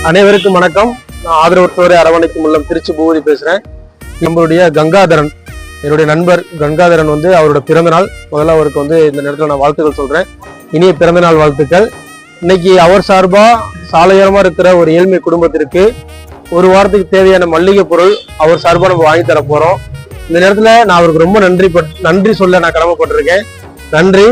அனைவருக்கும் வணக்கம். நான் ஆதரவற்றோரை அரவணைக்கும் உள்ளம் திருச்சி பூபதி பேசுறேன். நம்மளுடைய கங்காதரன், என்னுடைய நண்பர் கங்காதரன் அவரோட பிறந்தநாள். முதல்ல அவருக்கு இந்த நேரத்தில் நான் வாழ்த்துக்கள் சொல்றேன். இனிய பிறந்தநாள் வாழ்த்துக்கள். இன்னைக்கு அவர் சார்பா சாலையோரமா இருக்கிற ஒரு ஏழ்மை குடும்பத்திற்கு ஒரு வாரத்துக்கு தேவையான மளிகை பொருள் அவர் சார்பா நம்ம வாங்கி தர போறோம். இந்த நேரத்துல நான் அவருக்கு ரொம்ப நன்றி சொல்ல நான் கடமைப்பட்டிருக்கேன். நன்றி.